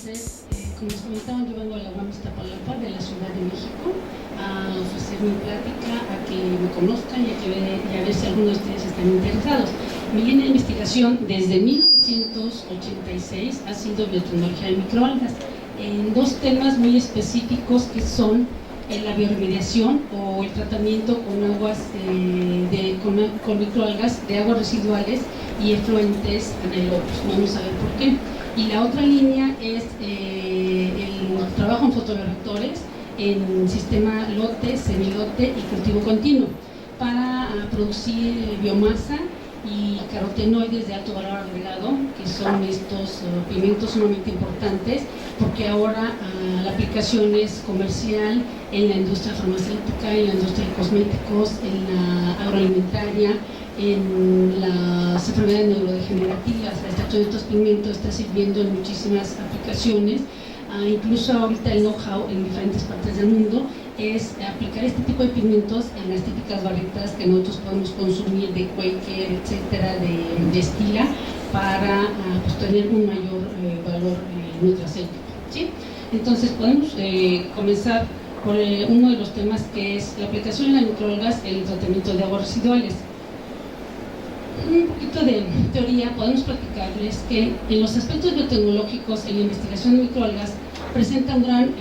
Entonces, como les comentaba, yo vengo de la UAM Iztapalapa, de la Ciudad de México, a ofrecer mi plática, a que me conozcan y a ver si algunos de ustedes están interesados. Mi línea de investigación desde 1986 ha sido biotecnología de microalgas, en dos temas muy específicos que son la bioremediación o el tratamiento con aguas con microalgas de aguas residuales y efluentes anaerobios. Vamos a ver por qué. Y la otra línea es el trabajo en fotoreactores en sistema lote, semilote y cultivo continuo para producir biomasa y carotenoides de alto valor agregado, que son estos pigmentos sumamente importantes, porque ahora la aplicación es comercial en la industria farmacéutica, en la industria de cosméticos, en la agroalimentaria, en las enfermedades neurodegenerativas. La extracción de estos pigmentos está sirviendo en muchísimas aplicaciones. Incluso ahorita el know-how en diferentes partes del mundo es aplicar este tipo de pigmentos en las típicas barritas que nosotros podemos consumir de Quaker, etcétera, de Stila, para pues, tener un mayor valor nutracéutico, ¿sí? Entonces podemos comenzar por uno de los temas, que es la aplicación de las microalgas en el tratamiento de aguas residuales. Un poquito de teoría, podemos platicarles que en los aspectos biotecnológicos en la investigación de microalgas presentan gran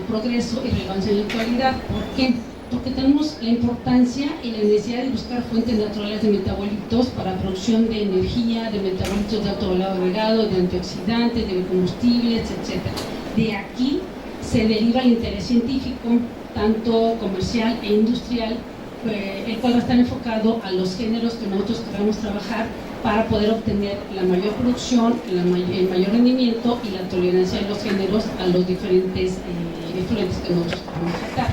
progreso y relevancia en la actualidad. ¿Por qué? Porque tenemos la importancia y la necesidad de buscar fuentes naturales de metabolitos para producción de energía, de metabolitos de alto valor agregado, de antioxidantes, de combustibles, etc. De aquí se deriva el interés científico, tanto comercial e industrial, el cual va a estar enfocado a los géneros que nosotros queramos trabajar para poder obtener la mayor producción, el mayor rendimiento y la tolerancia de los géneros a los diferentes efluentes que nosotros queremos tratar.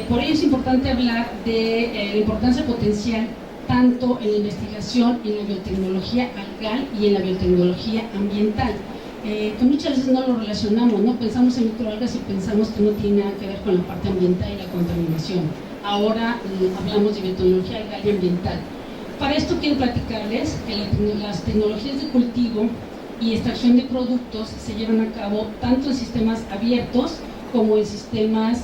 Por ello es importante hablar de la importancia potencial tanto en la investigación, en la biotecnología algal y en la biotecnología ambiental. Que muchas veces no lo relacionamos, ¿no? Pensamos en microalgas y pensamos que no tiene nada que ver con la parte ambiental y la contaminación. Ahora hablamos de biotecnología algal y ambiental. Para esto quiero platicarles que las tecnologías de cultivo y extracción de productos se llevan a cabo tanto en sistemas abiertos como en sistemas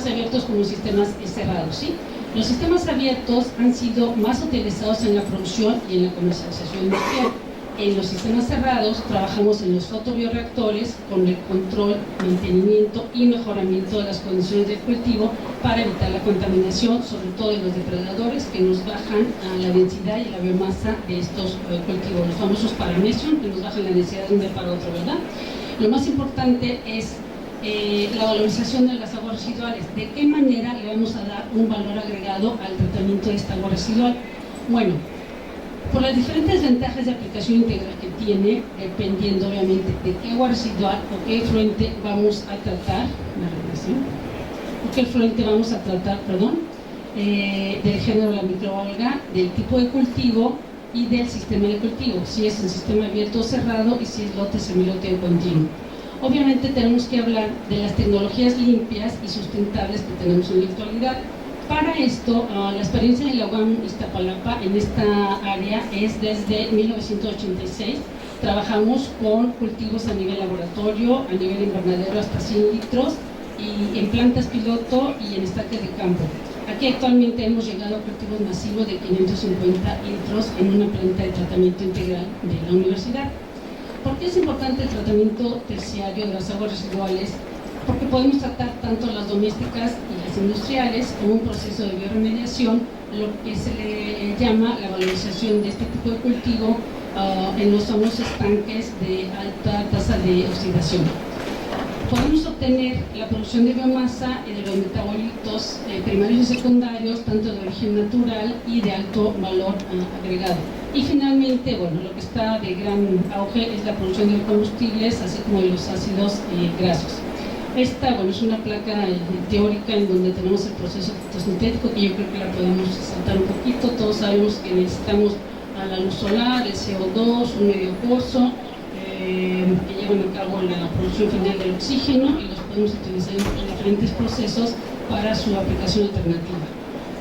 abiertos como en sistemas cerrados, ¿sí? Los sistemas abiertos han sido más utilizados en la producción y en la comercialización industrial. En los sistemas cerrados trabajamos en los fotobioreactores con el control, mantenimiento y mejoramiento de las condiciones del cultivo para evitar la contaminación, sobre todo de los depredadores que nos bajan a la densidad y la biomasa de estos cultivos, los famosos paramecium, que nos bajan la densidad de un día para otro, ¿verdad? Lo más importante es la valorización de las aguas residuales. ¿De qué manera le vamos a dar un valor agregado al tratamiento de esta agua residual? Bueno, por las diferentes ventajas de aplicación integral que tiene, dependiendo obviamente de qué agua residual o qué efluente vamos a tratar, del género de la microalga, del tipo de cultivo y del sistema de cultivo, si es un sistema abierto o cerrado y si es lote, semilote o continuo. Obviamente tenemos que hablar de las tecnologías limpias y sustentables que tenemos en la actualidad. Para esto, la experiencia de la UAM Iztapalapa en esta área es desde 1986. Trabajamos con cultivos a nivel laboratorio, a nivel invernadero hasta 100 litros, y en plantas piloto y en estaques de campo. Aquí actualmente hemos llegado a cultivos masivos de 550 litros en una planta de tratamiento integral de la universidad. ¿Por qué es importante el tratamiento terciario de las aguas residuales? Porque podemos tratar tanto las domésticas y las industriales como un proceso de bioremediación, lo que se le llama la valorización de este tipo de cultivo en los famosos tanques de alta tasa de oxidación. Podemos obtener la producción de biomasa y de los metabolitos primarios y secundarios, tanto de origen natural y de alto valor agregado. Y finalmente, bueno, lo que está de gran auge es la producción de combustibles, así como de los ácidos grasos. Esta, bueno, es una placa teórica en donde tenemos el proceso fotosintético, que yo creo que la podemos saltar un poquito. Todos sabemos que necesitamos a la luz solar, el CO2, un medio pozo, que llevan a cabo la producción final del oxígeno, y los podemos utilizar en diferentes procesos para su aplicación alternativa.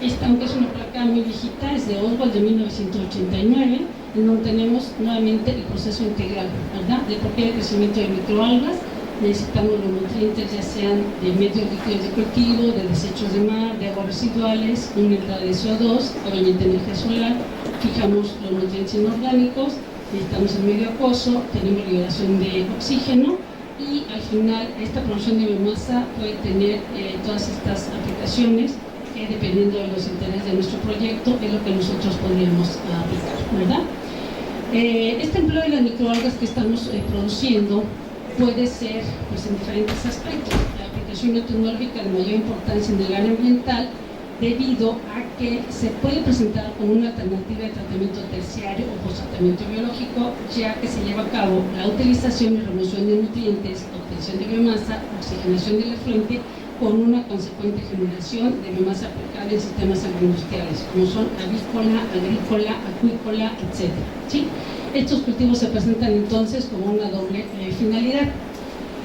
Esta, aunque es una placa muy viejita, es de Oswald de 1989, en donde tenemos nuevamente el proceso integral, ¿verdad? De por qué el crecimiento de microalgas necesitamos los nutrientes, ya sean de medios líquidos de cultivo, de desechos de mar, de aguas residuales, una entrada de CO2, obviamente energía solar, fijamos los nutrientes inorgánicos, necesitamos el medio acuoso, tenemos liberación de oxígeno y al final esta producción de biomasa puede tener todas estas aplicaciones que dependiendo de los intereses de nuestro proyecto es lo que nosotros podríamos aplicar, ¿verdad? Este empleo de las microalgas que estamos produciendo puede ser pues, en diferentes aspectos. La aplicación biotecnológica de mayor importancia en el área ambiental debido a que se puede presentar como una alternativa de tratamiento terciario o post-tratamiento biológico, ya que se lleva a cabo la utilización y remoción de nutrientes, obtención de biomasa, oxigenación del efluente, con una consecuente generación de biomasa aplicable en sistemas agroindustriales, como son avícola, agrícola, acuícola, etc. ¿Sí? Estos cultivos se presentan entonces como una doble finalidad.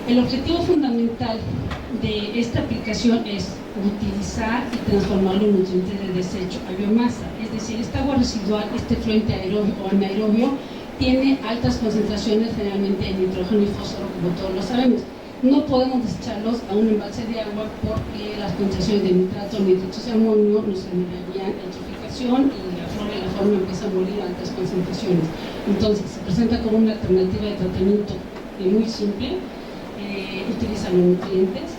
El objetivo fundamental de esta aplicación es utilizar y transformar los nutrientes de desecho a biomasa, es decir, esta agua residual, este efluente aerobio o anaerobio, tiene altas concentraciones generalmente de nitrógeno y fósforo, como todos lo sabemos. No podemos desecharlos a un embalse de agua porque las concentraciones de nitrato, nitritos de amonio nos generarían eutroficación y la flora y la fauna empieza a morir a altas concentraciones. Entonces, se presenta como una alternativa de tratamiento muy simple. Utilizan los nutrientes,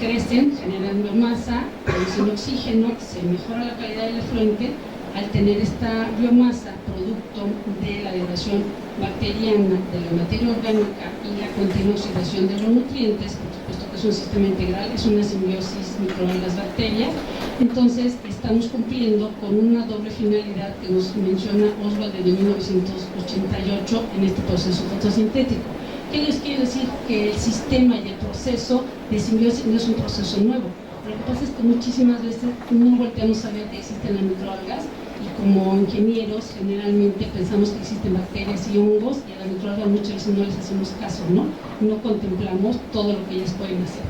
crecen, generan biomasa, producen oxígeno, se mejora la calidad del efluente al tener esta biomasa producto de la degradación bacteriana de la materia orgánica y la continua oxidación de los nutrientes, por supuesto que es un sistema integral, es una simbiosis microalgas-bacterias. Entonces estamos cumpliendo con una doble finalidad que nos menciona Oswald desde 1988 en este proceso fotosintético. ¿Qué les quiero decir? Que el sistema y el proceso de simbiosis no es un proceso nuevo. Lo que pasa es que muchísimas veces no volteamos a ver que existen las microalgas y como ingenieros generalmente pensamos que existen bacterias y hongos y a las microalgas muchas veces no les hacemos caso, ¿no? No contemplamos todo lo que ellas pueden hacer.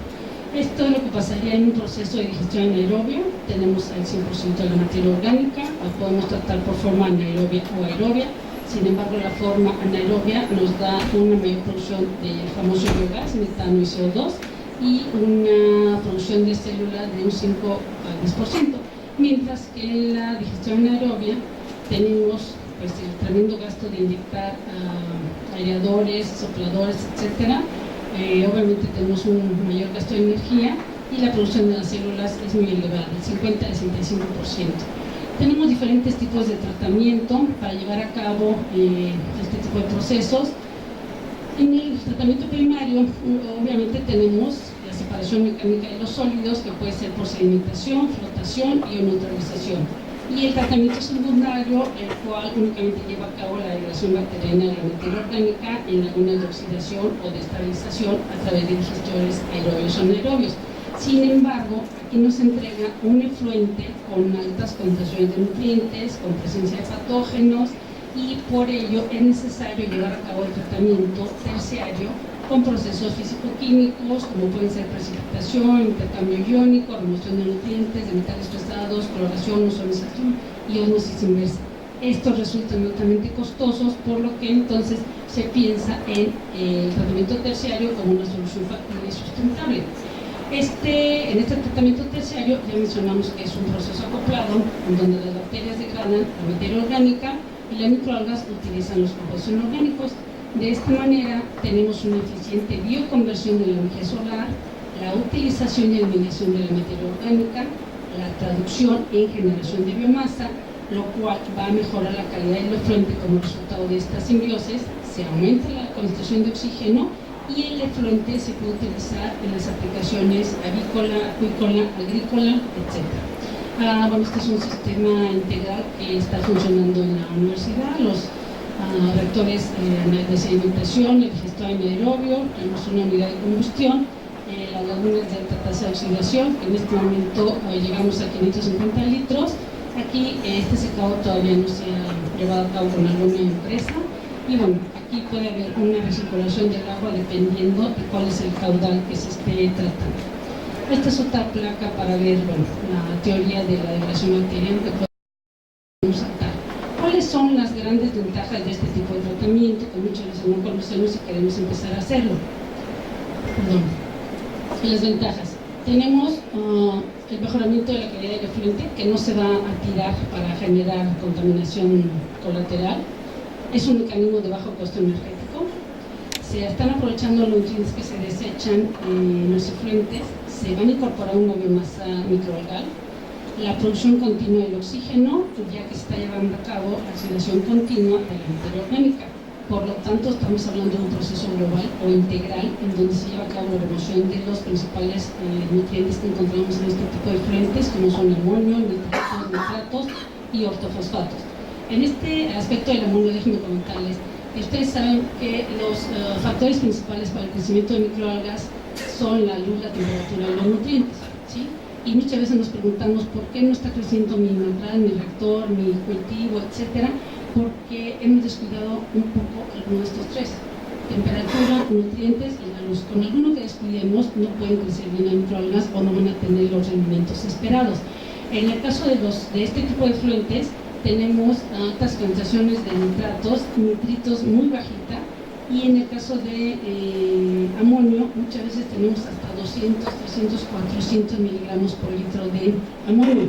Esto es lo que pasaría en un proceso de digestión anaerobio. Tenemos el 100% de la materia orgánica, la podemos tratar por forma anaerobia o aerobia. Sin embargo, la forma anaerobia nos da una mayor producción del famoso biogás, metano y CO2, y una producción de células de un 5 al 10%, mientras que en la digestión anaerobia tenemos pues, el tremendo gasto de inyectar aireadores, sopladores, etc. Obviamente tenemos un mayor gasto de energía y la producción de las células es muy elevada, del 50 al 65%. Tenemos diferentes tipos de tratamiento para llevar a cabo este tipo de procesos. En el tratamiento primario, obviamente tenemos la separación mecánica de los sólidos, que puede ser por sedimentación, flotación y neutralización. Y el tratamiento secundario, el cual únicamente lleva a cabo la degradación bacteriana de la materia orgánica en lagunas de oxidación o de estabilización a través de digestores aerobios o anaerobios. Sin embargo, aquí nos entrega un efluente con altas concentraciones de nutrientes, con presencia de patógenos, y por ello es necesario llevar a cabo el tratamiento terciario con procesos físico-químicos, como pueden ser precipitación, intercambio iónico, remoción de nutrientes, de metales pesados, cloración, ozonización y osmosis inversa. Estos resultan altamente costosos, por lo que entonces se piensa en el tratamiento terciario como una solución factible y sustentable. En este tratamiento terciario ya mencionamos que es un proceso acoplado en donde las bacterias degradan la materia orgánica y las microalgas utilizan los compuestos inorgánicos. De esta manera tenemos una eficiente bioconversión de la energía solar, la utilización y eliminación de la materia orgánica, la traducción en generación de biomasa, lo cual va a mejorar la calidad del efluente como resultado de esta simbiosis, se aumenta la concentración de oxígeno y el efluente se puede utilizar en las aplicaciones avícola, acuícola, agrícola, etc. Bueno, este es un sistema integral que está funcionando en la universidad. Los reactores de sedimentación, el gestor anaerobio, tenemos una unidad de combustión, las lagunas de alta tasa de oxidación, que en este momento llegamos a 550 litros. Aquí este secado todavía no se ha llevado a cabo con alguna empresa. Y bueno, aquí puede haber una recirculación del agua dependiendo de cuál es el caudal que se esté tratando. Esta es otra placa para ver la teoría de la degradación bacteriana que podemos sacar. ¿Cuáles son las grandes ventajas de este tipo de tratamiento que muchas veces no conocemos y queremos empezar a hacerlo? Perdón. Las ventajas. Tenemos el mejoramiento de la calidad del efluente, que no se va a tirar para generar contaminación colateral. Es un mecanismo de bajo costo energético. Se están aprovechando los nutrientes que se desechan en los efluentes, se van a incorporar una biomasa microalgal. La producción continua del oxígeno, ya que se está llevando a cabo la oxidación continua de la materia orgánica. Por lo tanto, estamos hablando de un proceso global o integral en donde se lleva a cabo la remoción de los principales nutrientes que encontramos en este tipo de efluentes, como son el amonio, nitratos y ortofosfatos. En este aspecto del amonio, déjenme comentarles que ustedes saben que los factores principales para el crecimiento de microalgas son la luz, la temperatura y los nutrientes, ¿sí? Y muchas veces nos preguntamos por qué no está creciendo mi mangueral, mi reactor, mi cultivo, etcétera, porque hemos descuidado un poco alguno de estos tres: temperatura, nutrientes y la luz. Con alguno que descuidemos no pueden crecer bien las microalgas o no van a tener los rendimientos esperados. En el caso de este tipo de efluentes tenemos altas concentraciones de nitratos, nitritos muy bajita, y en el caso de amonio muchas veces tenemos hasta 200, 300, 400 miligramos por litro de amonio.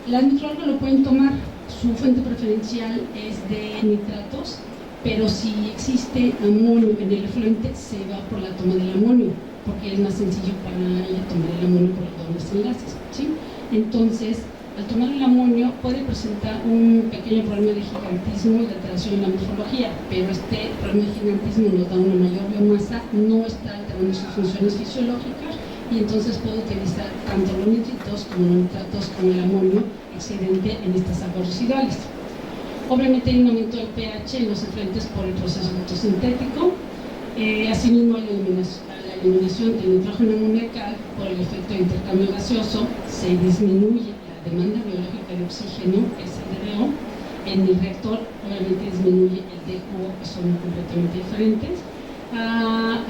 Las microalgas lo pueden tomar. Su fuente preferencial es de nitratos, pero si existe amonio en el efluente, se va por la toma del amonio, porque es más sencillo para ella tomar el amonio por los dobles enlaces, ¿sí? Entonces, al tomar el amonio puede presentar un pequeño problema de gigantismo y de alteración en la morfología, pero este problema de gigantismo nos da una mayor biomasa, no está alterando sus funciones fisiológicas, y entonces puede utilizar tanto los nitritos como los nitratos como el amonio excedente en estas aguas residuales. Obviamente hay un aumento del pH en los efluentes por el proceso fotosintético. Asimismo, la eliminación del nitrógeno amoníaco por el efecto de intercambio gaseoso, se disminuye la demanda biológica de oxígeno, SDO. En el reactor obviamente disminuye el DO, que son completamente diferentes. A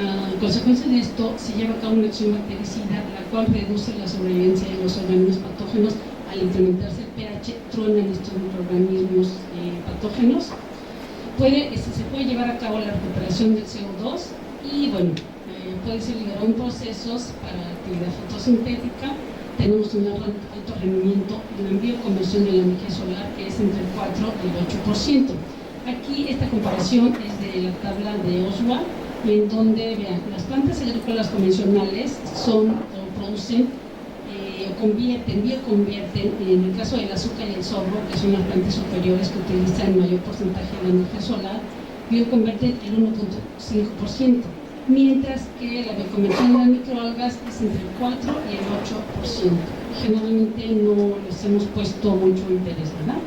consecuencia de esto, se lleva a cabo una acción bactericida, la cual reduce la sobrevivencia de los organismos patógenos. Al incrementarse el pH, truenan estos microorganismos patógenos. Se puede llevar a cabo la recuperación del CO2 y, bueno, puede ser liberado en procesos para actividad fotosintética. Tenemos un alto rendimiento en la bioconversión de la energía solar, que es entre el 4 y el 8%. Aquí esta comparación es de la tabla de Oswald, en donde, vean, las plantas agrícolas convencionales producen bioconvierten, en el caso del azúcar y el sorgo, que son las plantas superiores que utilizan el mayor porcentaje de la energía solar, bioconvierten el 1.5%, mientras que la bioconversión de las microalgas es entre el 4 y el 8%. Generalmente no les hemos puesto mucho interés, ¿verdad?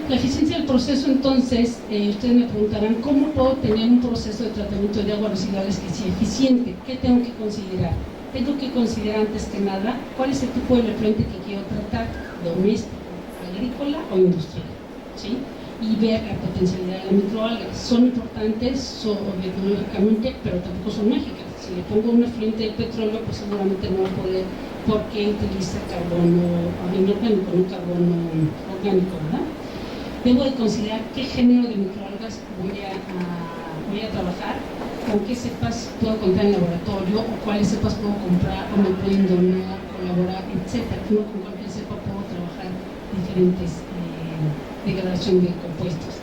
La eficiencia del proceso, entonces, ustedes me preguntarán, ¿cómo puedo tener un proceso de tratamiento de aguas residuales que sea eficiente? ¿Qué tengo que considerar? Tengo que considerar antes que nada cuál es el tipo de efluente que quiero tratar, doméstico, agrícola o industrial, ¿sí? Y ver la potencialidad de las microalgas. Son importantes biológicamente, pero tampoco son mágicas. Si le pongo un efluente de petróleo, pues seguramente no va a poder, porque utiliza carbono inorgánico, no carbono orgánico, ¿verdad? Debo de considerar qué género de microalgas voy a trabajar, con qué cepas puedo comprar en laboratorio, o cuáles cepas puedo comprar, o me pueden donar, colaborar, etc. No con cualquier cepa puedo trabajar diferentes degradación de compuestos.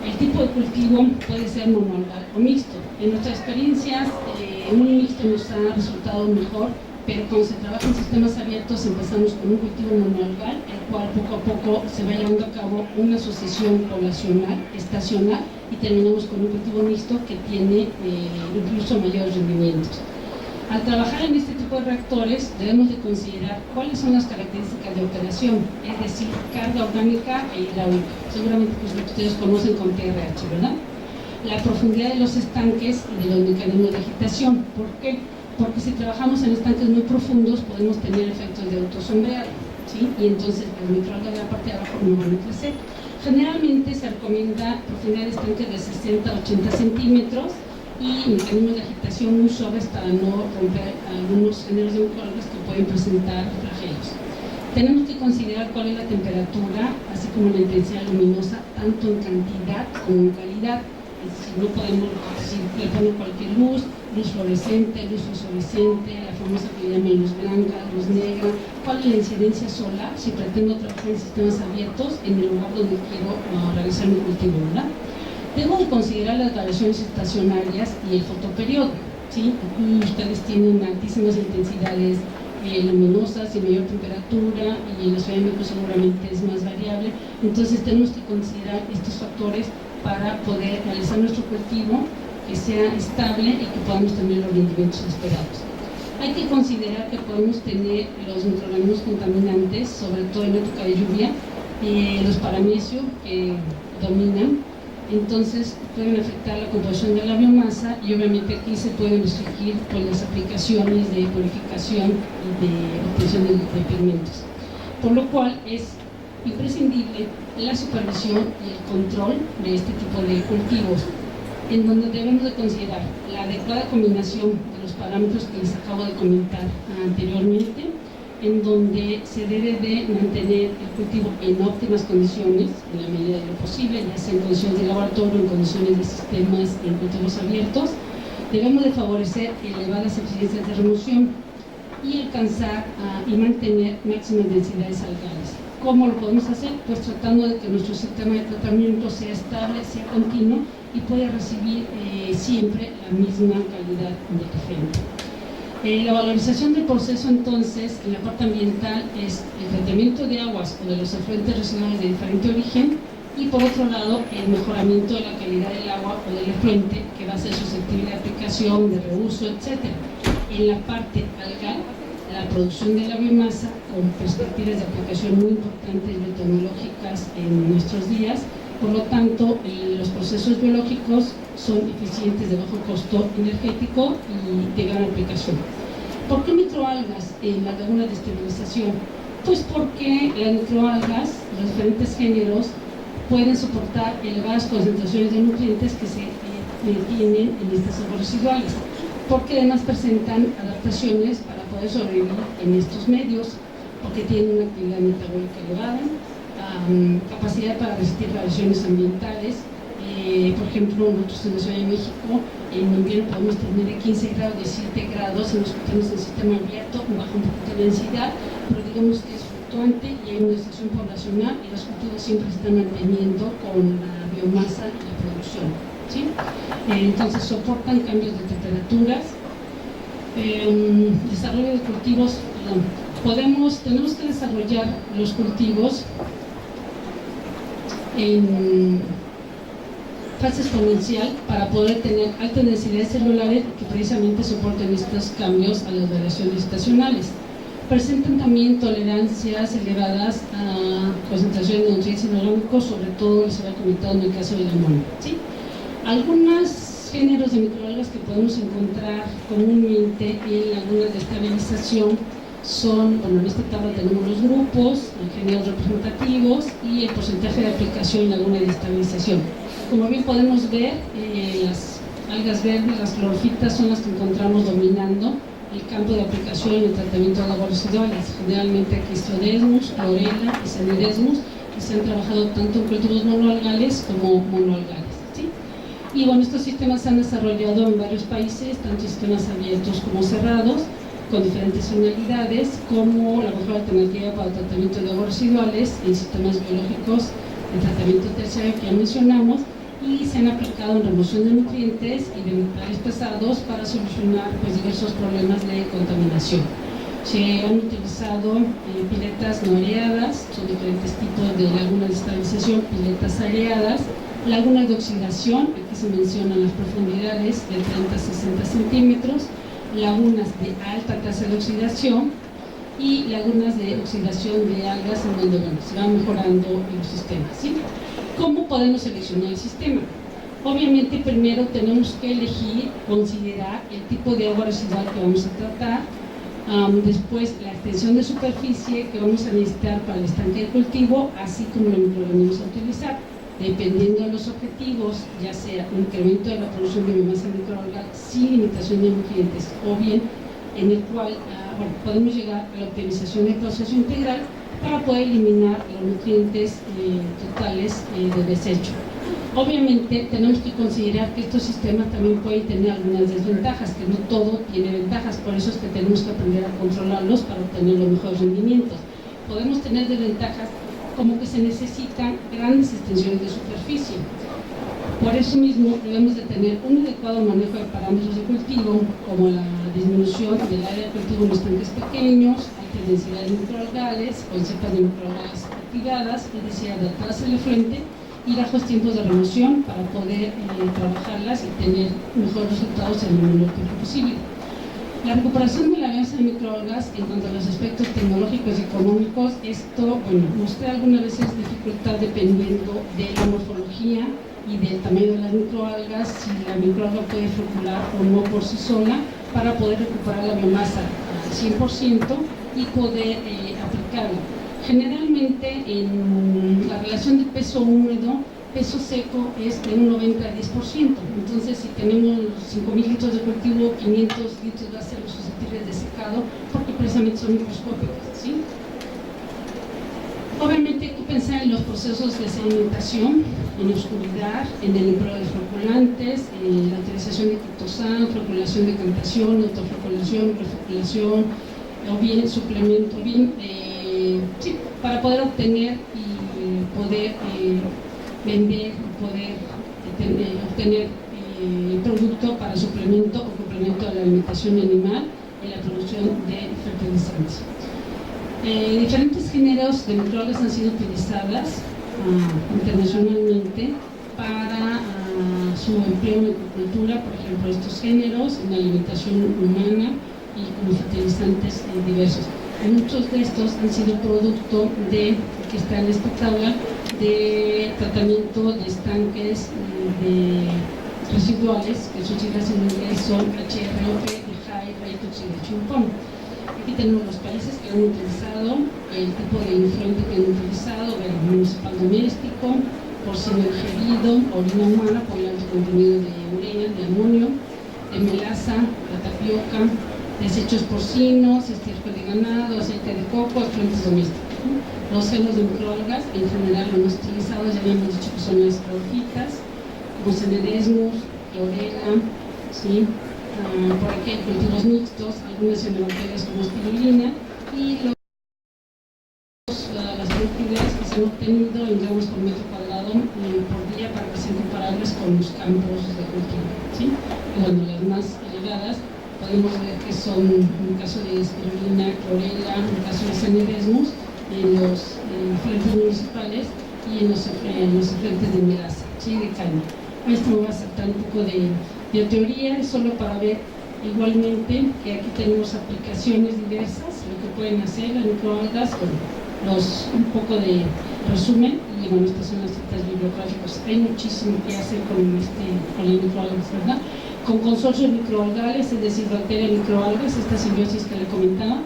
El tipo de cultivo puede ser monoalgal o mixto. En nuestras experiencias, un mixto nos ha resultado mejor, pero cuando se trabaja en sistemas abiertos empezamos con un cultivo monoalgal, el cual poco a poco se va llevando a cabo una sucesión poblacional, estacional, y terminamos con un cultivo mixto que tiene incluso mayores rendimientos. Al trabajar en este tipo de reactores debemos de considerar cuáles son las características de operación, es decir, carga orgánica e hidráulica. Seguramente pues, lo que ustedes conocen con TRH, ¿verdad? La profundidad de los estanques y de los mecanismos de agitación. ¿Por qué? Porque si trabajamos en estanques muy profundos podemos tener efectos de autosombreado, ¿sí? Y entonces las microalgas de la parte de abajo no van a crecer. Generalmente se recomienda profundidad de estanques de 60 a 80 centímetros y mecanismos de agitación muy suaves para no romper algunos géneros de microalgas que pueden presentar flagelos. Tenemos que considerar cuál es la temperatura, así como la intensidad luminosa, tanto en cantidad como en calidad. Es decir, no podemos, si le pongo cualquier luz fluorescente, luz fosforescente, la famosa que llaman luz blanca, luz negra, cuál es la incidencia solar si pretendo trabajar en sistemas abiertos en el lugar donde quiero realizar mi cultivo, ¿verdad? Debo de considerar las variaciones estacionarias y el fotoperiodo, ¿sí? Aquí ustedes tienen altísimas intensidades luminosas y mayor temperatura, y en la Ciudad de México seguramente es más variable. Entonces tenemos que considerar estos factores para poder realizar nuestro cultivo que sea estable y que podamos tener los rendimientos esperados. Hay que considerar que podemos tener los microorganismos contaminantes, sobre todo en época de lluvia, los paramecios que dominan, entonces pueden afectar la composición de la biomasa, y obviamente aquí se pueden restringir pues, las aplicaciones de purificación y de obtención de pigmentos. Por lo cual es imprescindible la supervisión y el control de este tipo de cultivos, en donde debemos de considerar la adecuada combinación de los parámetros que les acabo de comentar anteriormente, en donde se debe de mantener el cultivo en óptimas condiciones, en la medida de lo posible, ya sea en condiciones de laboratorio, en condiciones de sistemas, en cultivos abiertos. Debemos de favorecer elevadas eficiencias de remoción y alcanzar y mantener máximas densidades alcalinas. ¿Cómo lo podemos hacer? Pues tratando de que nuestro sistema de tratamiento sea estable, sea continuo y pueda recibir siempre la misma calidad de efecto. La valorización del proceso, entonces, en la parte ambiental es el tratamiento de aguas o de los efluentes residuales de diferente origen, y por otro lado, el mejoramiento de la calidad del agua o del efluente, que va a ser susceptible de aplicación, de reuso, etc. En la parte algal, la producción de la biomasa, con perspectivas de aplicación muy importantes biotecnológicas en nuestros días. Por lo tanto, los procesos biológicos son eficientes, de bajo costo energético y de gran aplicación. ¿Por qué microalgas en las lagunas de esterilización? Pues porque las microalgas, los diferentes géneros, pueden soportar elevadas concentraciones de nutrientes que se tienen en estas aguas residuales, porque además presentan adaptaciones para poder sobrevivir en estos medios, porque tienen una actividad metabólica elevada, capacidad para resistir variaciones ambientales. Por ejemplo, nosotros en la Ciudad de México en invierno podemos tener de 15 grados, 17 grados en los cultivos del sistema abierto, baja un poquito de densidad, pero digamos que es fluctuante y hay una estación poblacional, y los cultivos siempre se están manteniendo con la biomasa y la producción, ¿sí? Entonces soportan cambios de temperaturas. Desarrollo de cultivos, tenemos que desarrollar los cultivos en fase exponencial para poder tener altas densidades celulares que precisamente soporten estos cambios a las variaciones estacionales. Presentan también tolerancias elevadas a concentraciones de nutrientes inorgánicos, sobre todo les había comentado en el caso del amonio, ¿sí? Algunos géneros de microalgas que podemos encontrar comúnmente en lagunas de estabilización son, bueno, en esta tabla tenemos los grupos, los géneros representativos y el porcentaje de aplicación en laguna de estabilización. Como bien podemos ver, las algas verdes, las clorofitas, son las que encontramos dominando el campo de aplicación en el tratamiento de aguas residuales. Generalmente aquí Strodesmus, Chlorella y Semidesmus, que se han trabajado tanto en cultivos monoalgales como monoalgales, ¿sí? Y bueno, estos sistemas se han desarrollado en varios países, tanto sistemas abiertos como cerrados, con diferentes finalidades, como la mejor alternativa para el tratamiento de aguas residuales en sistemas biológicos de tratamiento terciario que ya mencionamos, y se han aplicado en remoción de nutrientes y de metales pesados para solucionar pues, diversos problemas de contaminación. Se han utilizado piletas no areadas, son diferentes tipos de lagunas de estabilización, piletas areadas, lagunas de oxidación, aquí se mencionan las profundidades de 30 a 60 centímetros, lagunas de alta tasa de oxidación y lagunas de oxidación de algas, en donde bueno, se van mejorando los sistemas, ¿sí? ¿Cómo podemos seleccionar el sistema? Obviamente primero tenemos que elegir, considerar el tipo de agua residual que vamos a tratar, después la extensión de superficie que vamos a necesitar para el estanque de cultivo, así como los microorganismos a utilizar. Dependiendo de los objetivos, ya sea un incremento de la producción de biomasa microalgal sin limitación de nutrientes, o bien en el cual bueno, podemos llegar a la optimización del proceso integral para poder eliminar los nutrientes totales de desecho. Obviamente tenemos que considerar que estos sistemas también pueden tener algunas desventajas, que no todo tiene ventajas, por eso es que tenemos que aprender a controlarlos para obtener los mejores rendimientos. Podemos tener desventajas como que se necesitan grandes extensiones de superficie. Por eso mismo debemos de tener un adecuado manejo de parámetros de cultivo, como la disminución del área de cultivo en estanques pequeños, altas densidades de microalgales, con cepas de microalgas activadas, es decir, adaptadas al efluente, y bajos tiempos de remoción para poder trabajarlas y tener mejores resultados en el menor tiempo posible. La recuperación de la biomasa de microalgas en cuanto a los aspectos tecnológicos y económicos, esto, nos trae algunas veces dificultad dependiendo de la morfología y del tamaño de las microalgas, si la microalga puede flocular o no por sí sola, para poder recuperar la biomasa al 100% y poder aplicarla. Generalmente en la relación de peso húmedo, peso seco es de un 90 a 10%. Entonces, si tenemos 5.000 litros de cultivo, 500 litros va a ser los susceptibles de secado, porque precisamente son microscópicos, ¿sí? Obviamente hay que pensar en los procesos de sedimentación, en oscuridad, en el empleo de floculantes, en la utilización de quitosan, floculación de cantación, autofloculación, refloculación, o bien suplemento, sí, para poder obtener y poder vender, poder obtener el producto para suplemento o complemento de la alimentación animal y la producción de fertilizantes. Diferentes géneros de microalgas han sido utilizadas internacionalmente para su empleo en agricultura, por ejemplo, estos géneros en la alimentación humana y como fertilizantes diversos. Muchos de estos han sido producto de, que está en esta tabla, de tratamiento de estanques residuales, que sus siglas en inglés son HROP, de High Rate Oxidation Pump. Aquí tenemos los países que han utilizado, el tipo de influente que han utilizado, el municipal doméstico, porcino ingerido, orina humana por el alto contenido de urea, de amonio, de melaza, la tapioca, desechos porcinos, estiércol de ganado, aceite de coco, efluentes domésticos. Los genos de microalgas en general lo hemos utilizado, ya habíamos dicho que son las clorofitas, como Cenedesmus, clorela, ¿sí? Por aquí hay cultivos mixtos, algunas cianobacterias como espirulina, y las productividades que se han obtenido en gramos por metro cuadrado por día para que sean comparables con los campos de cultivo, ¿sí? Y bueno, las más elevadas podemos ver que son, en el caso de espirulina, clorela, en el caso de Cenedesmus, en los frentes municipales y en los frentes de melaza, ¿sí? De caña. Esto me va a saltar un poco de teoría, solo para ver igualmente que aquí tenemos aplicaciones diversas, lo que pueden hacer las microalgas, un poco de resumen, y bueno, estas son las citas bibliográficas. Hay muchísimo que hacer con las microalgas, ¿verdad? Con consorcios microalgales, es decir, bacterias microalgas, esta simbiosis que le comentaba,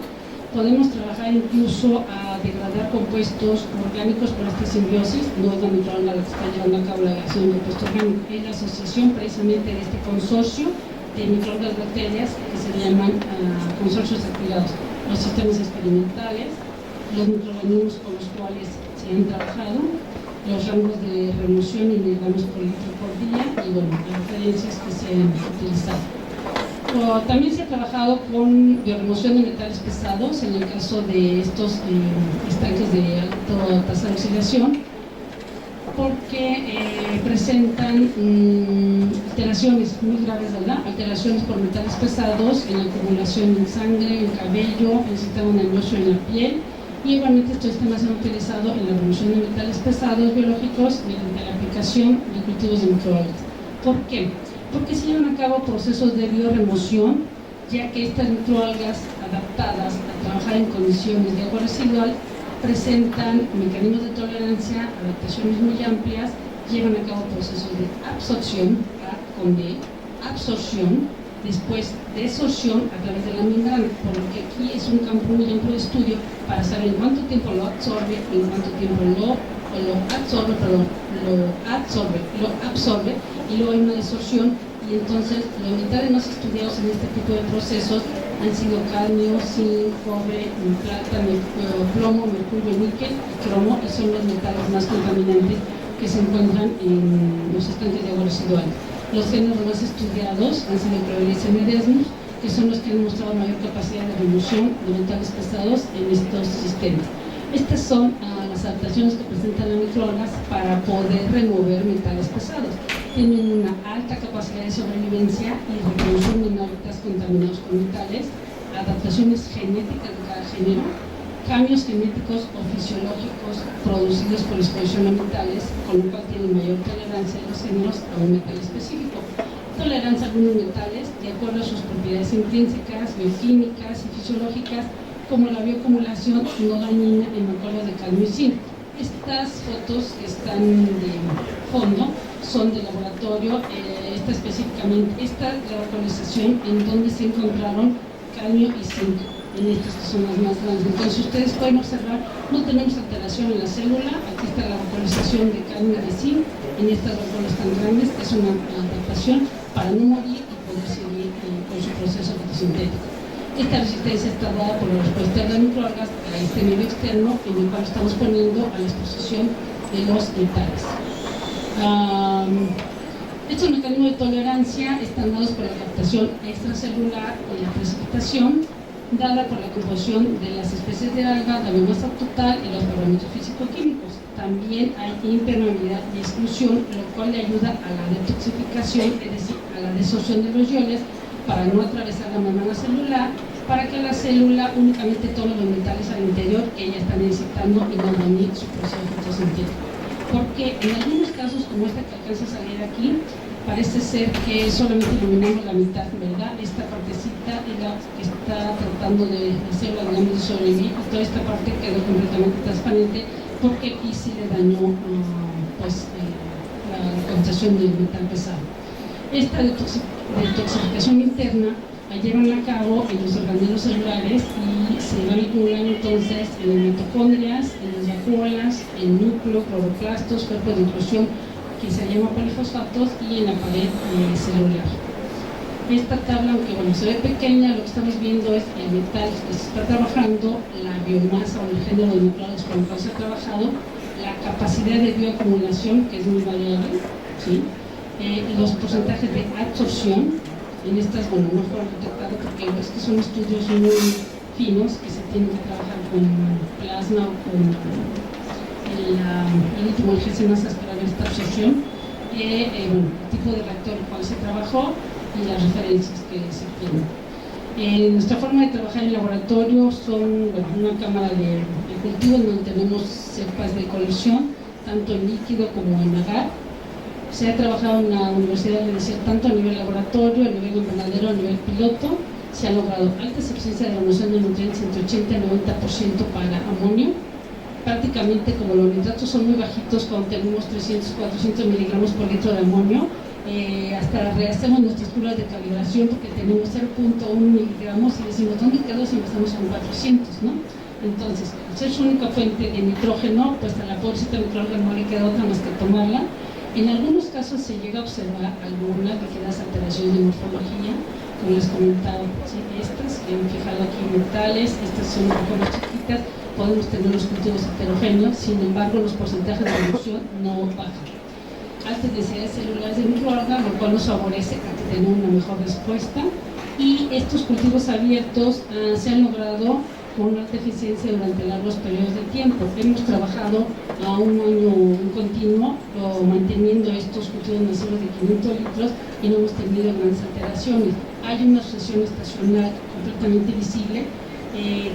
podemos trabajar incluso a degradar compuestos orgánicos por esta simbiosis. No es la microalga la que está llevando a cabo la degradación de compuesto orgánico, es la asociación precisamente de este consorcio de microalgas bacterias que se llaman consorcios activados. Los sistemas experimentales, los microorganismos con los cuales se han trabajado, los rangos de remoción y miligramos por litro por día y bueno, las referencias que se han utilizado. También se ha trabajado con bioremoción de metales pesados en el caso de estos estanques de alta tasa de oxidación, porque presentan alteraciones muy graves, ¿verdad? Alteraciones por metales pesados en la acumulación en sangre, en cabello, en el sistema nervioso, en la piel, y igualmente estos sistemas se han utilizado en la remoción de metales pesados biológicos mediante la aplicación de cultivos de microalgas. ¿Por qué? Porque se llevan a cabo procesos de bioremoción, ya que estas microalgas adaptadas a trabajar en condiciones de agua residual presentan mecanismos de tolerancia, adaptaciones muy amplias, llevan a cabo procesos de absorción, con D, absorción, después desorción a través de la membrana, por lo que aquí es un campo muy amplio de estudio para saber en cuánto tiempo lo absorbe, en cuánto tiempo lo absorbe, y luego hay una desorción y y entonces los metales más estudiados en este tipo de procesos han sido cadmio, zinc, cobre, plata, plomo, mercurio, níquel y cromo, y son los metales más contaminantes que se encuentran en los estanques de agua residual. Los géneros más estudiados han sido Clorelis y Medesmus, que son los que han mostrado mayor capacidad de remoción de metales pesados en estos sistemas. Estas son las adaptaciones que presentan las microalgas para poder remover metales pesados. Tienen una alta capacidad de sobrevivencia y reproducción en hábitats contaminados con metales, adaptaciones genéticas de cada género, cambios genéticos o fisiológicos producidos por exposición a metales, con lo cual tienen mayor tolerancia de los géneros a un metal específico. Tolerancia a algunos metales de acuerdo a sus propiedades intrínsecas, bioquímicas y fisiológicas, como la bioacumulación no dañina en macrolas de cadmio y zinc. Estas fotos que están de fondo son de laboratorio, esta localización en donde se encontraron cadmio y zinc, en estas que son las más grandes. Entonces ustedes pueden observar, no tenemos alteración en la célula, aquí está la localización de cadmio y de zinc, en estas locales tan grandes, es una adaptación para no morir y poder seguir con su proceso fotosintético. Esta resistencia está dada por la respuesta de las microalgas a este medio externo en el cual estamos poniendo a la exposición de los metales. Estos mecanismos de tolerancia están dados por la captación extracelular y la precipitación, dada por la composición de las especies de alga, la biomasa total y los parámetros físico-químicos. También hay impermeabilidad y exclusión, lo cual le ayuda a la detoxificación, es decir, a la desorción de los iones, para no atravesar la membrana celular, para que la célula únicamente tome los metales al interior que ella está necesitando y no dañe su proceso fotosintético. Porque en algunos casos, como este que alcanza a salir aquí, parece ser que solamente iluminamos la mitad, ¿verdad? Esta partecita es la que está tratando de hacer la digamos de sobrevivir, y toda esta parte quedó completamente transparente porque aquí sí le dañó la concentración del metal pesado. Esta detoxificación interna la llevan a cabo en los organelos celulares y se van acumulando entonces en las mitocondrias, en las vacuolas, en núcleo, cloroplastos, cuerpo de inclusión que se llama polifosfatos y en la pared celular. Esta tabla, aunque bueno, se ve pequeña, lo que estamos viendo es el metal que se está trabajando, la biomasa o el género de microalgas con el cual se ha trabajado, la capacidad de bioacumulación, que es muy variable, ¿sí? Los porcentajes de absorción, en estas, bueno, no fueron detectados porque es que son estudios muy finos que se tienen que trabajar con plasma o con eritromogenesas para ver esta absorción, bueno, el tipo de reactor el cual se trabajó y las referencias que se tienen. Nuestra forma de trabajar en laboratorio son una cámara de cultivo en donde tenemos cepas de colección, tanto en líquido como en agar. Se ha trabajado en la Universidad de Venecia tanto a nivel laboratorio, a nivel invernadero, a nivel piloto. Se ha logrado alta eficiencia de remoción de nutrientes entre 80 y 90% para amonio. Prácticamente, como los nitratos son muy bajitos, cuando tenemos 300-400 miligramos por litro de amonio, hasta rehacemos nuestras curvas de calibración porque tenemos 0.1 miligramos y decimos, ¿dónde quedó si empezamos con 400? ¿no? Entonces, al ser su única fuente de nitrógeno, pues a la pobrecita microalga no le queda otra más que tomarla. En algunos casos se llega a observar algunas ligeras alteraciones de morfología, como les comentaba, ¿sí? Estas que han fijado aquí metales, estas son un poco más chiquitas, podemos tener los cultivos heterogéneos, sin embargo los porcentajes de reducción no bajan. Altas densidades celulares de microalga, lo cual nos favorece a tener una mejor respuesta, y estos cultivos abiertos se han logrado con alta eficiencia durante largos periodos de tiempo. Hemos trabajado a un año continuo manteniendo estos cultivos masivos de 500 litros y no hemos tenido grandes alteraciones. Hay una asociación estacional completamente visible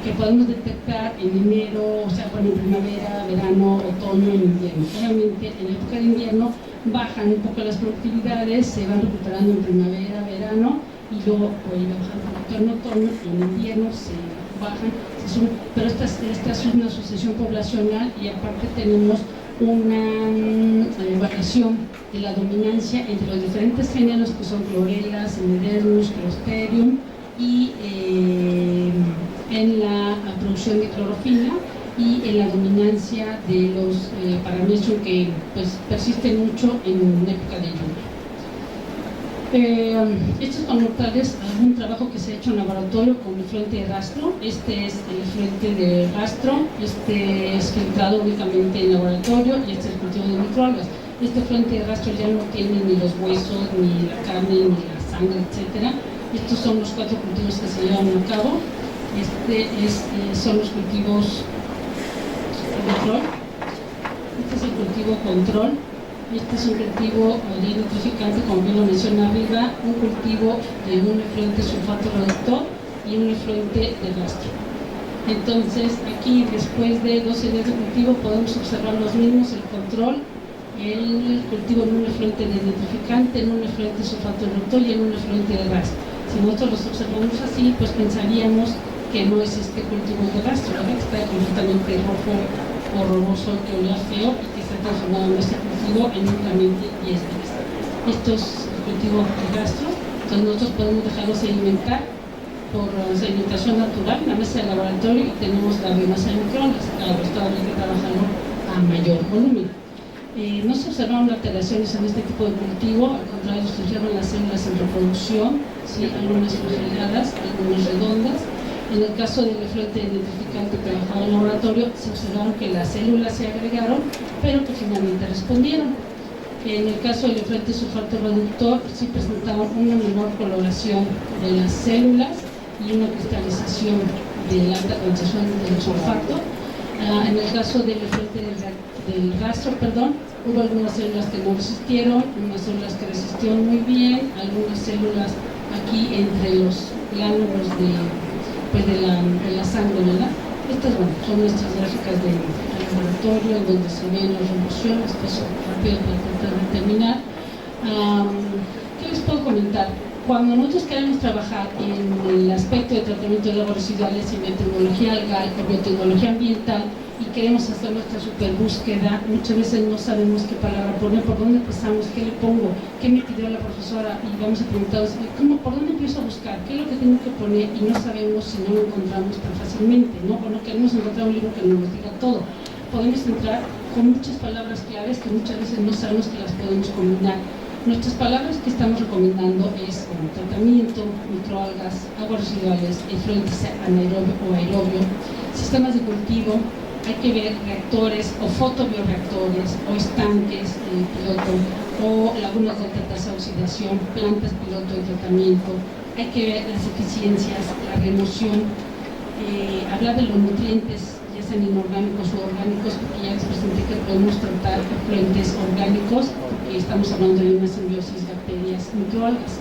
que podemos detectar en enero, o sea, bueno, en primavera, verano, otoño, en invierno. Obviamente en la época de invierno bajan un poco las productividades, se van recuperando en primavera, verano, y luego pueden bajar en otoño, y en invierno se bajan, pero esta es una asociación poblacional y aparte tenemos una variación de la dominancia entre los diferentes géneros que son Chlorella, Semidesmus, Clostridium, y en la producción de clorofila y en la dominancia de los paramecium que pues persisten mucho en época de lluvia. Estos conmortales, algún trabajo que se ha hecho en laboratorio con el frente de rastro. Este es el frente de rastro, este es filtrado únicamente en laboratorio y este es el cultivo de microalgas. Este frente de rastro ya no tiene ni los huesos, ni la carne, ni la sangre, etc. Estos son los 4 cultivos que se llevan a cabo. Son los cultivos control. Este es el cultivo control. Este es un cultivo de nitrificante, como bien lo menciona arriba, un cultivo de un efluente sulfato reductor y un efluente de rastro. Entonces, aquí después de 12 días de cultivo podemos observar los mismos, el control, el cultivo en un efluente de nitrificante, en un efluente sulfato reductor y en un efluente de rastro. Si nosotros los observamos así, pues pensaríamos que no es este cultivo de rastro, ¿verdad? Que está completamente rojo, horroroso, que olía feo y que está transformado en este cultivo en únicamente 10 días. Esto es el cultivo de rastro, entonces nosotros podemos dejarlo sedimentar por sedimentación natural en la mesa de laboratorio y tenemos la biomasa de microondas. Claro, esto habría que trabajarlo a mayor volumen. No se observaron alteraciones en este tipo de cultivo, al contrario, se observan las células en reproducción, ¿sí? Algunas flageladas, algunas redondas. En el caso del efluente nitrificante trabajado en laboratorio, se observaron que las células se agregaron, pero que finalmente respondieron. En el caso del efluente sulfato reductor, sí presentaban una menor coloración de las células y una cristalización de la alta concentración del sulfato. En el caso del efluente del rastro, hubo algunas células que no resistieron, unas células que resistieron muy bien, algunas células aquí entre los gránulos de la sangre, ¿verdad? Estas, bueno, son nuestras gráficas de laboratorio en donde se ven las revoluciones. Esto es rápido para tratar de terminar. ¿Qué les puedo comentar? Cuando nosotros queremos trabajar en el aspecto de tratamiento de aguas residuales y biotecnología algal o biotecnología ambiental y queremos hacer nuestra super búsqueda, muchas veces no sabemos qué palabra poner, por dónde empezamos, qué le pongo, qué me pidió la profesora y vamos a preguntar, ¿por dónde empiezo a buscar? ¿Qué es lo que tengo que poner? Y no sabemos si no lo encontramos tan fácilmente, ¿no? O no queremos encontrar un libro que nos diga todo. Podemos entrar con muchas palabras claves que muchas veces no sabemos que las podemos combinar. Nuestras palabras que estamos recomendando es como tratamiento, microalgas, aguas residuales, efluentes anaerobio o aerobio, sistemas de cultivo. Hay que ver reactores o fotobioreactores o estanques piloto o lagunas de alta tasa de oxidación, plantas piloto de tratamiento. Hay que ver las eficiencias, la remoción, hablar de los nutrientes, ya sean inorgánicos o orgánicos, porque ya les presenté que podemos tratar efluentes orgánicos, porque estamos hablando de una simbiosis bacterias microalgas.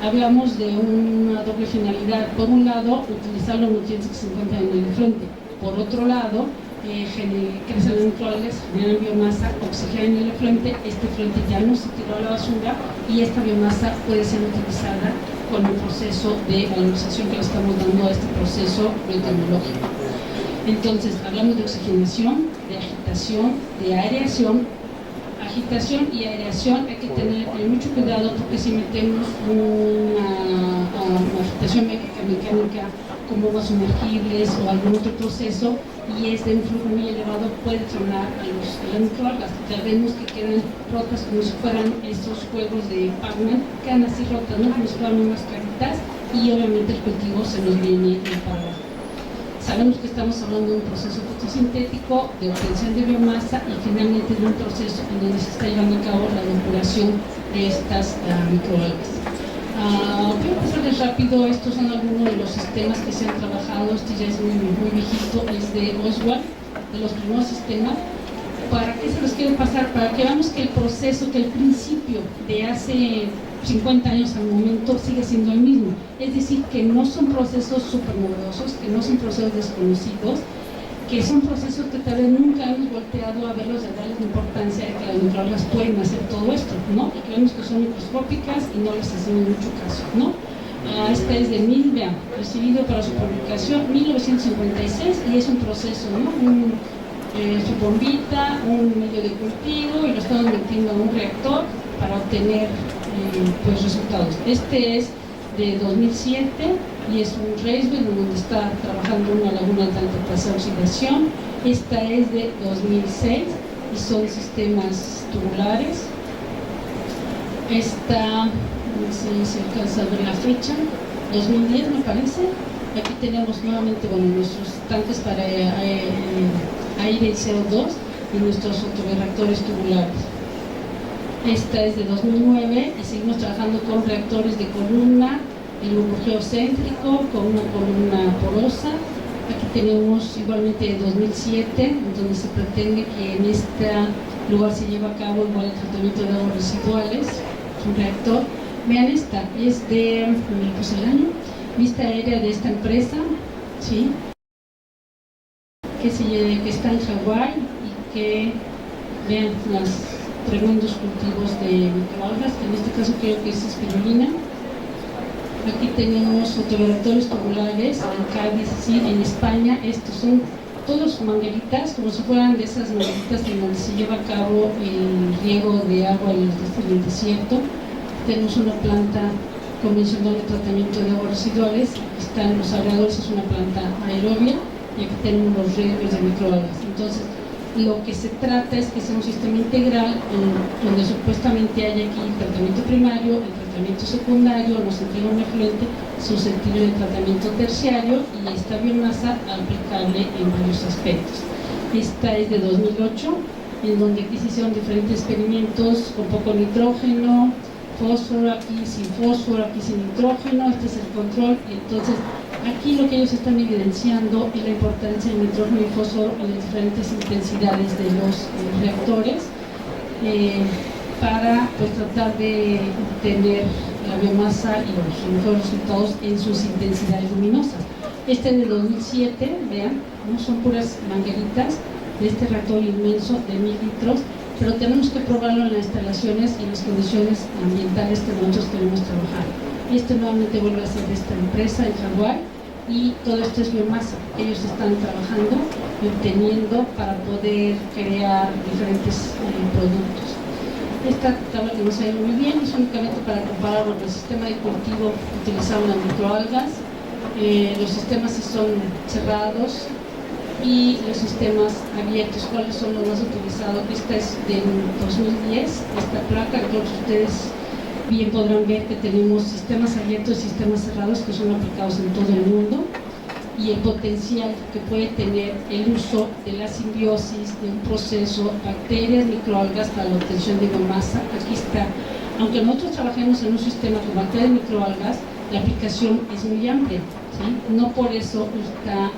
Hablamos de una doble finalidad. Por un lado, utilizar los nutrientes que se encuentran en el efluente. Por otro lado, crecen las microalgas, generan biomasa, oxigenan el efluente. Este efluente ya no se tiró a la basura y esta biomasa puede ser utilizada con el proceso de valorización que le estamos dando a este proceso biotecnológico. Entonces, hablamos de oxigenación, de agitación, de aireación. Agitación y aireación hay que tener mucho cuidado, porque si metemos una agitación mecánica con bombas sumergibles o algún otro proceso y es de un flujo muy elevado, puede tronar a las microalgas. Ya vemos que quedan rotas como si fueran estos juegos de Pac-Man, quedan así rotas, ¿no? Como si fueran unas caritas, y obviamente el cultivo se nos viene para abajo. Sabemos que estamos hablando de un proceso fotosintético, de obtención de biomasa y finalmente de un proceso en donde se está llevando a cabo la depuración de estas microalgas. Quiero pasarles rápido, estos son algunos de los sistemas que se han trabajado. Este ya es muy viejito, es de Oswald, de los primeros sistemas. ¿Para qué se los quiero pasar? Para que veamos que el proceso, que el principio de hace 50 años al momento sigue siendo el mismo. Es decir, que no son procesos súper novedosos, que no son procesos desconocidos, que son procesos que tal vez nunca hemos volteado a verlos, de darles la importancia de que las microalgas pueden hacer todo esto, ¿no? Y que vemos que son microscópicas y no les hacemos mucho caso, ¿no? Esta es de Milbea, recibido para su publicación 1956, y es un proceso, ¿no? Su bombita, un medio de cultivo, y lo estamos metiendo a un reactor para obtener pues resultados. Este es de 2007 y es un Reisberg donde está trabajando una laguna de alta tasa de oxidación. Esta es de 2006 y son sistemas tubulares. Esta si se alcanza a ver la fecha, 2010 me parece. Aquí tenemos nuevamente, bueno, nuestros tanques para aire y CO2 y nuestros fotoreactores tubulares. Esta es de 2009 y seguimos trabajando con reactores de columna, el humo geocéntrico con una columna porosa. Aquí tenemos igualmente de 2007, donde se pretende que en este lugar se lleva a cabo igual el tratamiento de aguas residuales, un reactor. Vean, esta es de, pues el año, vista aérea de esta empresa, ¿sí? que está en Hawái y que, vean, los tremendos cultivos de microalgas, que en este caso creo que es espirulina. Aquí tenemos fotoreactores tubulares en Cádiz, sí, en España. Estos son todos mangueritas, como si fueran de esas mangueritas en donde se lleva a cabo el riego de agua en el desierto. Tenemos una planta convencional de tratamiento de aguas residuales. Aquí están los aeradores, es una planta aerobia, y aquí tenemos los riegos de microalgas. Entonces, lo que se trata es que sea un sistema integral donde supuestamente haya aquí el tratamiento primario, el tratamiento secundario, no sentido un efluente susceptible de tratamiento terciario y esta biomasa aplicable en varios aspectos. Esta es de 2008, en donde aquí se hicieron diferentes experimentos con poco nitrógeno, fósforo, aquí sin fósforo, aquí sin nitrógeno. Este es el control. Y entonces aquí lo que ellos están evidenciando es la importancia del nitrógeno y fósforo en las diferentes intensidades de los reactores para pues, tratar de obtener la biomasa y los mejores resultados en sus intensidades luminosas. Este es de 2007, vean, ¿no? Son puras mangueritas de este reactor inmenso de 1000 litros, pero tenemos que probarlo en las instalaciones y en las condiciones ambientales que nosotros queremos trabajar. Este nuevamente vuelve a ser de esta empresa en Hawái y todo esto es biomasa. Ellos están trabajando y obteniendo para poder crear diferentes productos. Esta tabla que nos ha ido muy bien es únicamente para compararlo con el sistema de cultivo utilizado en las microalgas. Los sistemas son cerrados y los sistemas abiertos. ¿Cuáles son los más utilizados? Esta es del 2010, esta placa. Todos ustedes bien podrán ver que tenemos sistemas abiertos y sistemas cerrados que son aplicados en todo el mundo, y el potencial que puede tener el uso de la simbiosis de un proceso, bacterias, microalgas para la obtención de biomasa. Aquí está. Aunque nosotros trabajemos en un sistema con bacterias y microalgas, la aplicación es muy amplia, ¿sí? No por eso está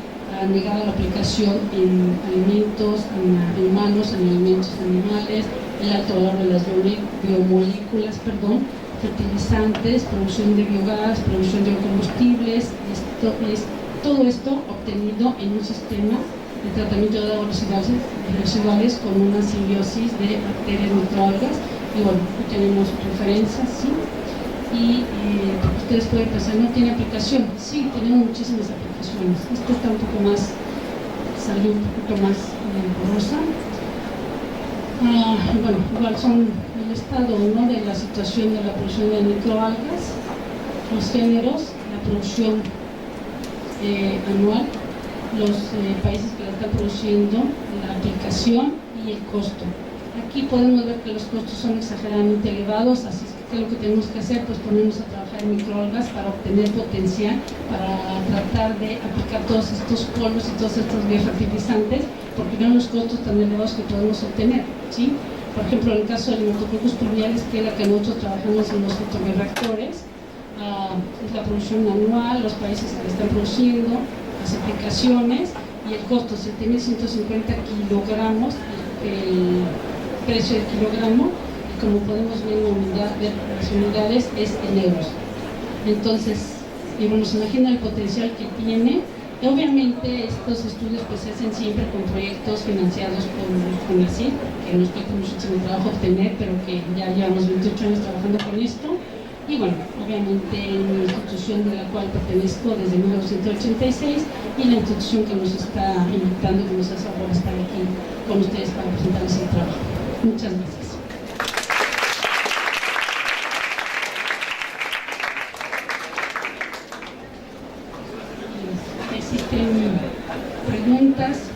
negada la aplicación en alimentos en humanos, en alimentos animales, el alto valor de las biomoléculas, fertilizantes, producción de biogás, producción de biocombustibles. Todo esto obtenido en un sistema de tratamiento de aguas residuales con una simbiosis de bacterias, microalgas. Y bueno, aquí tenemos referencias, ¿sí? Y ustedes pueden pensar, ¿no tiene aplicación? Sí, tenemos muchísimas aplicaciones. Esta está un poco más, salió un poquito más borrosa. Bueno, igual son el estado, ¿no?, de la situación de la producción de microalgas, los géneros, la producción anual, los países que la están produciendo, la aplicación y el costo. Aquí podemos ver que los costos son exageradamente elevados, así es que ¿qué es lo que tenemos que hacer? Pues ponernos a trabajar en microalgas para obtener potencial, para tratar de aplicar todos estos polvos y todos estos biofertilizantes, porque no los costos tan elevados que podemos obtener, ¿sí? Por ejemplo, en el caso de Nematococcus pluvialis, que es la que nosotros trabajamos en los fotoreactores, es la producción anual, los países que la están produciendo, las aplicaciones y el costo, 7.150 kilogramos, el precio del kilogramo, y como podemos ver las unidades es en euros. Entonces, bueno, se imagina el potencial que tiene. Obviamente estos estudios pues se hacen siempre con proyectos financiados por CONACYT, que nos cuesta muchísimo trabajo obtener, pero que ya llevamos 28 años trabajando con esto. Y bueno, obviamente en la institución de la cual pertenezco desde 1986 y la institución que nos está invitando, que nos hace favor estar aquí con ustedes para presentarles el trabajo. Muchas gracias. Existen preguntas.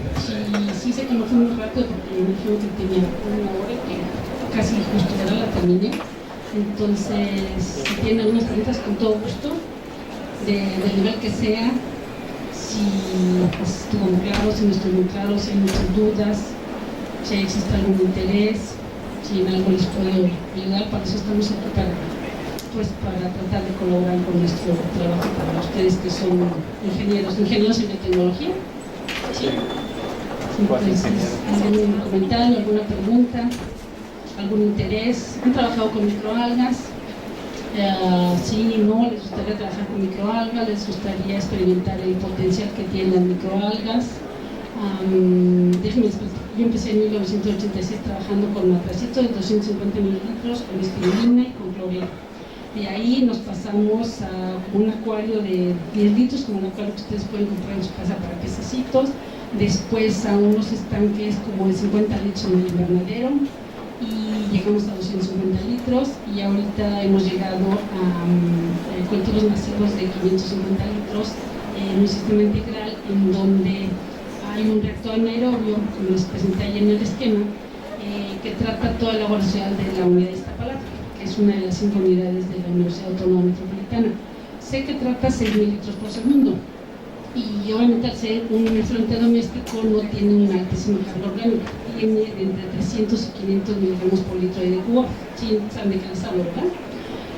Sí sé que no fue muy rápido porque me dijeron que tenía una hora, que casi justo ahora la terminé. Entonces, si tienen algunas preguntas, con todo gusto, del nivel que sea, si estuvo muy claro, si no estuvo muy claro, si hay muchas dudas, si existe algún interés, si en algo les puedo ayudar. Para eso estamos aquí, para tratar de colaborar con nuestro trabajo para ustedes que son ingenieros en biotecnología. ¿Sí? Entonces, ¿algún comentario, alguna pregunta, algún interés? ¿Han trabajado con microalgas? Sí, no, les gustaría trabajar con microalgas, les gustaría experimentar el potencial que tienen las microalgas. Déjenme explicar. Yo empecé en 1986 trabajando con matracitos de 250 mililitros, con espirulina y con clorela. De ahí nos pasamos a un acuario de 10 litros, como un acuario que ustedes pueden comprar en su casa para pececitos. Después a unos estanques como de 50 litros en el invernadero, y llegamos a 250 litros, y ahorita hemos llegado a cultivos masivos de 550 litros en un sistema integral en donde hay un reactor anaerobio, como les presenté ayer en el esquema, que trata toda la velocidad de la unidad de Iztapalapa, que es una de las 5 unidades de la Universidad Autónoma Metropolitana. Sé que trata 6.000 litros por segundo, y obviamente al ser un efluente doméstico no tiene una altísima carga orgánica, tiene de entre 300 y 500 miligramos por litro de cubo. ¿Sí saben de qué les hablo, verdad?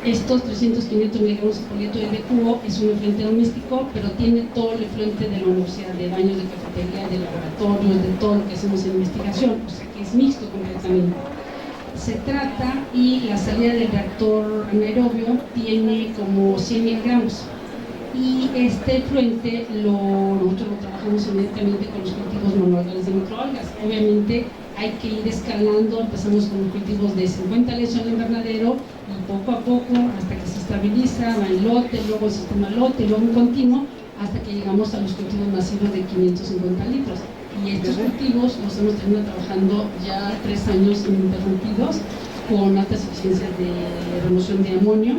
Estos 300-500 miligramos por litro de cubo es un efluente doméstico, pero tiene todo el efluente de la universidad, de baños, de cafetería, de laboratorios, de todo lo que hacemos en investigación, o sea que es mixto completamente. Se trata, y la salida del reactor anaerobio tiene como 100 miligramos. Y este efluente nosotros lo trabajamos inmediatamente con los cultivos monoalgales de microalgas. Obviamente hay que ir escalando, empezamos con cultivos de 50 litros en el invernadero, y poco a poco, hasta que se estabiliza, va en lote, luego el sistema lote, luego en continuo, hasta que llegamos a los cultivos masivos de 550 litros. Y estos cultivos los hemos tenido trabajando ya 3 años ininterrumpidos, con altas eficiencias de remoción de amonio,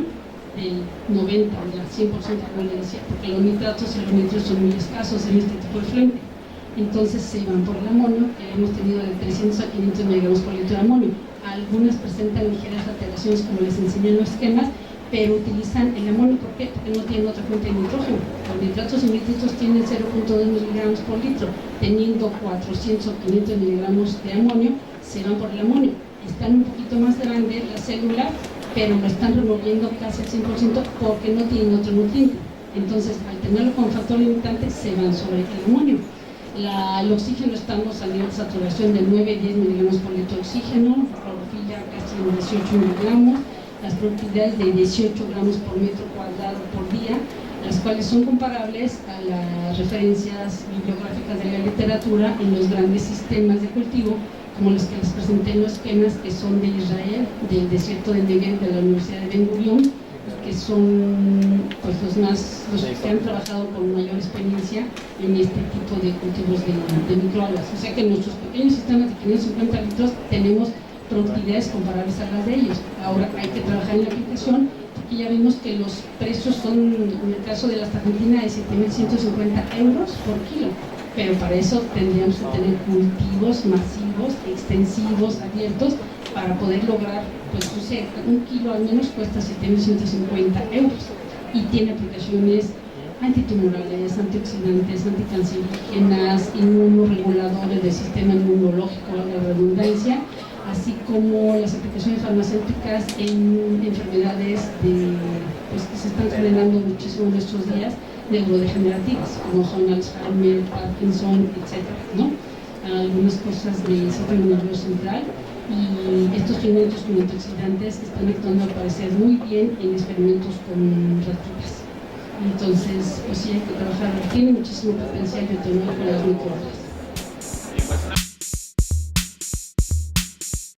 del 90 o del 100%, como le decía, porque los nitratos y los nitritos son muy escasos en este tipo de efluente. Entonces se van por el amonio, que hemos tenido de 300 a 500 miligramos por litro de amonio. Algunas presentan ligeras alteraciones, como les enseñé en los esquemas, pero utilizan el amonio. ¿Por qué? Porque no tienen otra fuente de nitrógeno. Los nitratos y nitritos tienen 0.2 miligramos por litro, teniendo 400 o 500 miligramos de amonio, se van por el amonio. Están un poquito más grandes la célula, pero lo están removiendo casi al 100% porque no tienen otro nutriente. Entonces, al tenerlo como factor limitante, se van sobre el amonio. El oxígeno, estamos a nivel de saturación de 9-10 miligramos por litro de oxígeno, clorofila casi en 18 miligramos, las productividades de 18 gramos por metro cuadrado por día, las cuales son comparables a las referencias bibliográficas de la literatura en los grandes sistemas de cultivo, como los que les presenté en los esquemas, que son de Israel, del desierto de Negev, de la Universidad de Ben Gurion, que son pues, los que han trabajado con mayor experiencia en este tipo de cultivos de microalgas. O sea que en nuestros pequeños sistemas de 550 litros tenemos productividades comparables a las de ellos. Ahora hay que trabajar en la aplicación, porque ya vimos que los precios son, en el caso de la Argentina, de 7.150 euros por kilo. Pero para eso tendríamos que tener cultivos masivos, extensivos, abiertos, para poder lograr, pues, no sé, un kilo al menos cuesta 7.150 euros, y tiene aplicaciones antitumorales, antioxidantes, anticancerígenas, inmunoreguladores del sistema inmunológico, la redundancia, así como las aplicaciones farmacéuticas en enfermedades pues, que se están generando muchísimo en nuestros días, neurodegenerativas, como son Alzheimer, Parkinson, etc., ¿no? Algunas cosas del sistema nervioso central, y estos pigmentos como antioxidantes están actuando al parecer muy bien en experimentos con ratitas. Entonces, pues sí, hay que trabajar, tiene muchísimo potencial de tener con las microalgas.